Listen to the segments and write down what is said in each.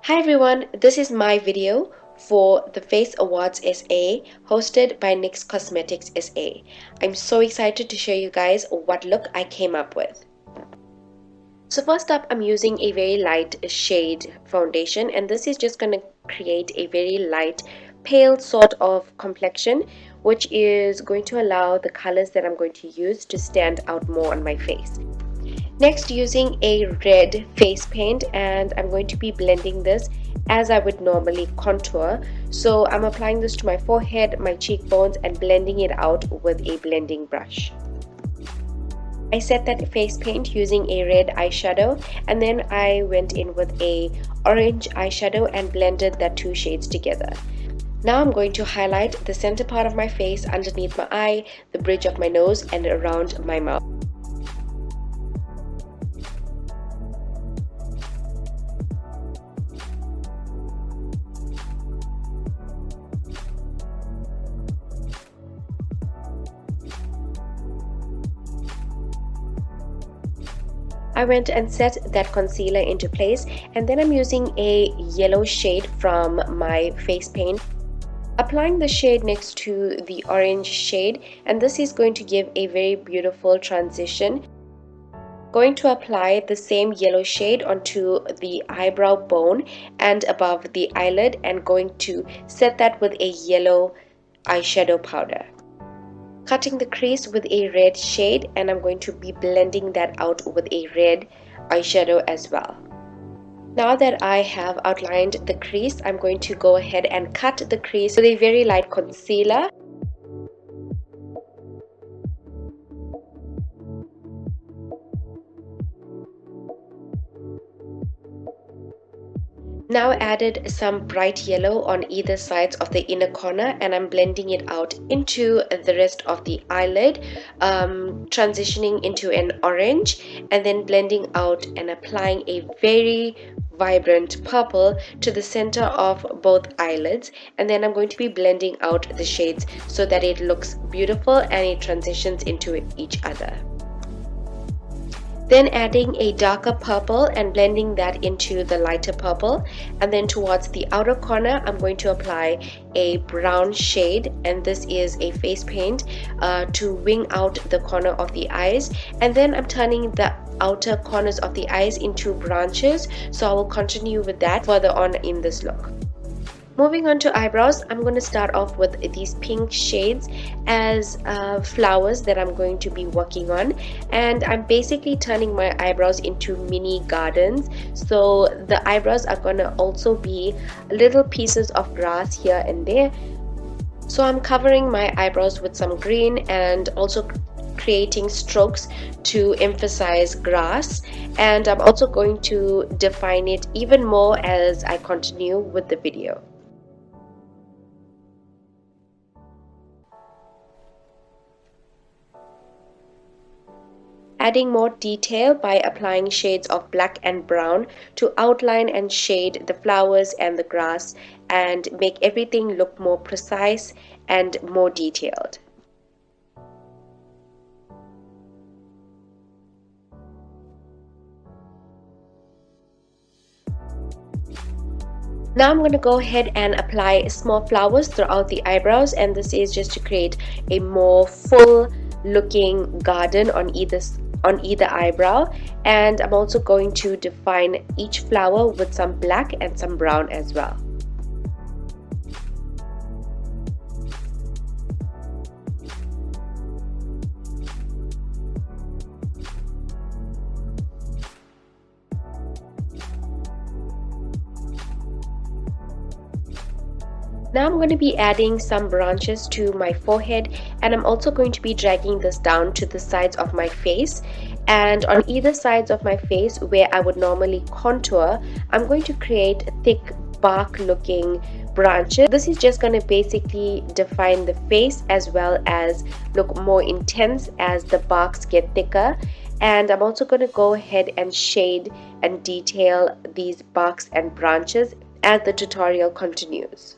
Hi everyone, this is my video for the Face Awards SA hosted by NYX Cosmetics SA. I'm so excited to show you guys what look I came up with. So first up, I'm using a very light shade foundation, and this is just going to create a very light pale sort of complexion, which is going to allow the colors that I'm going to use to stand out more on my face. Next, using a red face paint, and I'm going to be blending this as I would normally contour. So I'm applying this to my forehead, my cheekbones, and blending it out with a blending brush. I set that face paint using a red eyeshadow, and then I went in with a orange eyeshadow and blended that two shades together. Now I'm going to highlight the center part of my face, underneath my eye, the bridge of my nose, and around my mouth. I went and set that concealer into place, and then I'm using a yellow shade from my face paint, applying the shade next to the orange shade, and this is going to give a very beautiful transition. Going to apply the same yellow shade onto the eyebrow bone and above the eyelid, and going to set that with a yellow eyeshadow powder. Cutting the crease with a red shade, and I'm going to be blending that out with a red eyeshadow as well. Now that I have outlined the crease, I'm going to go ahead and cut the crease with a very light concealer. Now added some bright yellow on either sides of the inner corner, and I'm blending it out into the rest of the eyelid, transitioning into an orange, and then blending out and applying a very vibrant purple to the center of both eyelids, and then I'm going to be blending out the shades so that it looks beautiful and it transitions into each other. Then adding a darker purple and blending that into the lighter purple, and then towards the outer corner I'm going to apply a brown shade, and this is a face paint to wing out the corner of the eyes, and then I'm turning the outer corners of the eyes into branches, so I will continue with that further on in this look. Moving on to eyebrows, I'm going to start off with these pink shades as flowers that I'm going to be working on, and I'm basically turning my eyebrows into mini gardens. So the eyebrows are going to also be little pieces of grass here and there. So I'm covering my eyebrows with some green and also creating strokes to emphasize grass, and I'm also going to define it even more as I continue with the video. Adding more detail by applying shades of black and brown to outline and shade the flowers and the grass and make everything look more precise and more detailed. Now I'm going to go ahead and apply small flowers throughout the eyebrows, and this is just to create a more full looking garden on either eyebrow, and I'm also going to define each flower with some black and some brown as well. Now I'm going to be adding some branches to my forehead, and I'm also going to be dragging this down to the sides of my face, and on either sides of my face where I would normally contour, I'm going to create thick bark looking branches. This is just going to basically define the face as well as look more intense as the barks get thicker. And I'm also going to go ahead and shade and detail these barks and branches as the tutorial continues.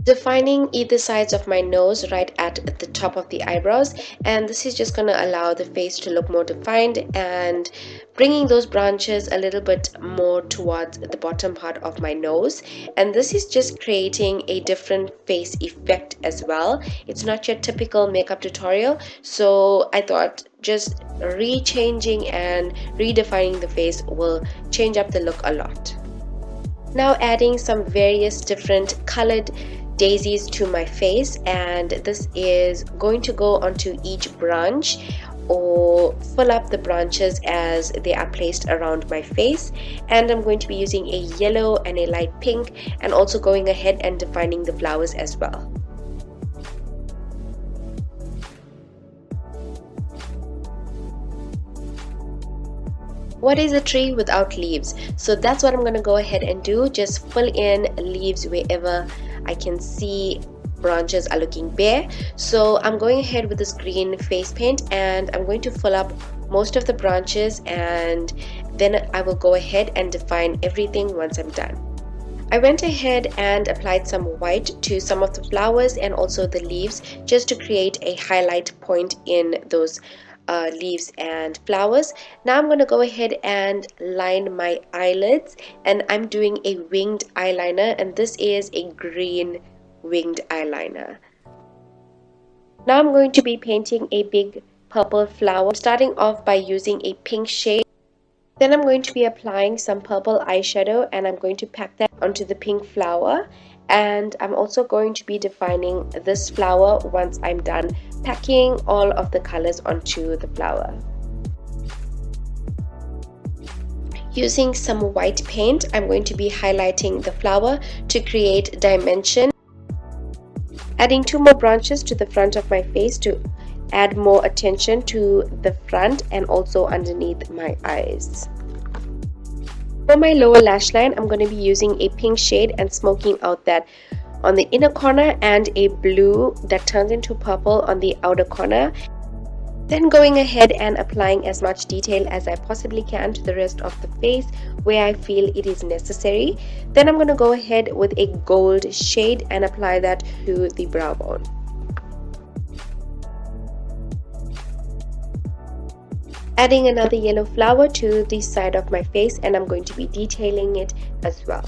defining either sides of my nose right at the top of the eyebrows, and this is just going to allow the face to look more defined and bringing those branches a little bit more towards the bottom part of my nose. And this is just creating a different face effect as well. It's not your typical makeup tutorial, so I thought just rechanging and redefining the face will change up the look a lot. Now adding some various different colored daisies to my face, and this is going to go onto each branch or fill up the branches as they are placed around my face. And I'm going to be using a yellow and a light pink, and also going ahead and defining the flowers as well. What is a tree without leaves? So that's what I'm going to go ahead and do. Just fill in leaves wherever I can see branches are looking bare. So I'm going ahead with this green face paint, and I'm going to fill up most of the branches, and then I will go ahead and define everything once I'm done. I went ahead and applied some white to some of the flowers and also the leaves, just to create a highlight point in those leaves and flowers. Now I'm going to go ahead and line my eyelids, and I'm doing a winged eyeliner, and this is a green winged eyeliner. Now I'm going to be painting a big purple flower, starting off by using a pink shade. Then I'm going to be applying some purple eyeshadow, and I'm going to pack that onto the pink flower. And I'm also going to be defining this flower once I'm done packing all of the colors onto the flower. Using some white paint, I'm going to be highlighting the flower to create dimension. Adding 2 more branches to the front of my face to add more attention to the front and also underneath my eyes. For my lower lash line, I'm going to be using a pink shade and smoking out that on the inner corner, and a blue that turns into purple on the outer corner. Then going ahead and applying as much detail as I possibly can to the rest of the face where I feel it is necessary. Then I'm going to go ahead with a gold shade and apply that to the brow bone. Adding another yellow flower to the side of my face, and I'm going to be detailing it as well.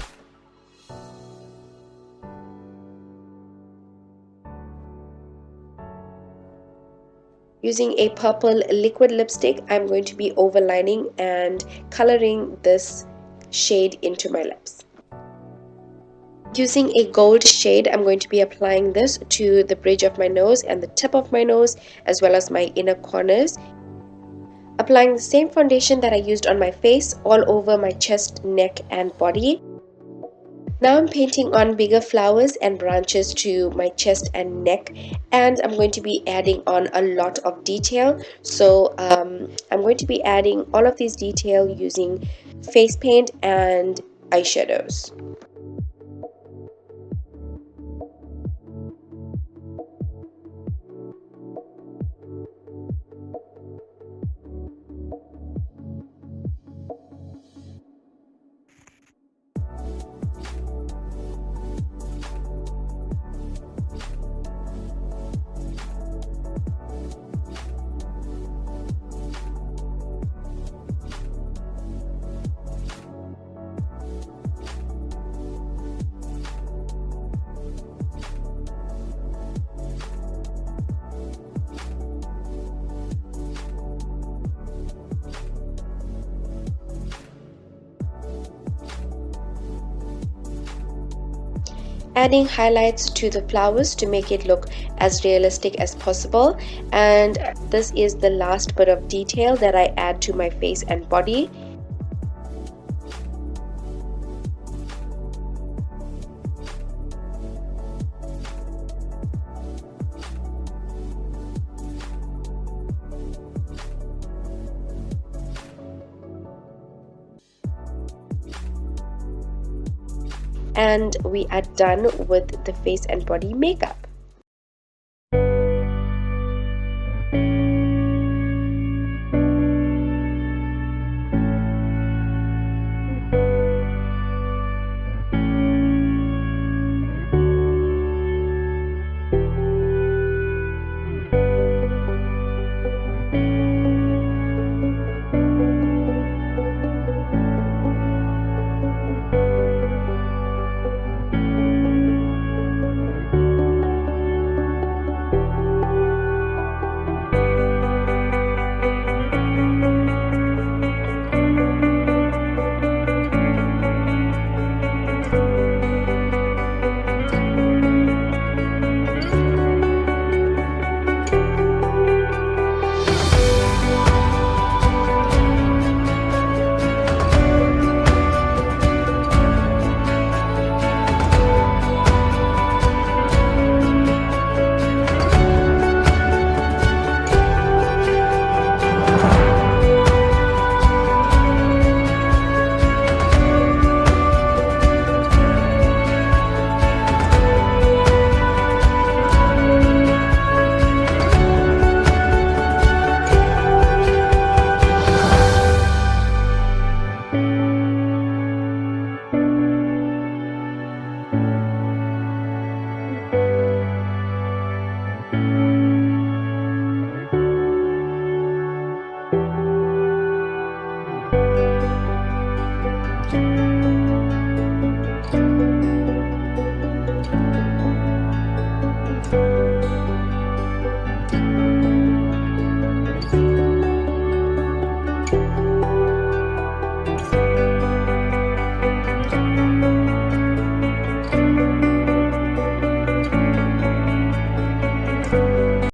Using a purple liquid lipstick, I'm going to be overlining and coloring this shade into my lips. Using a gold shade, I'm going to be applying this to the bridge of my nose and the tip of my nose, as well as my inner corners. Applying the same foundation that I used on my face all over my chest, neck and body. Now I'm painting on bigger flowers and branches to my chest and neck, and I'm going to be adding on a lot of detail. So I'm going to be adding all of these detail using face paint and eyeshadows. Adding highlights to the flowers to make it look as realistic as possible, and this is the last bit of detail that I add to my face and body. And we are done with the face and body makeup.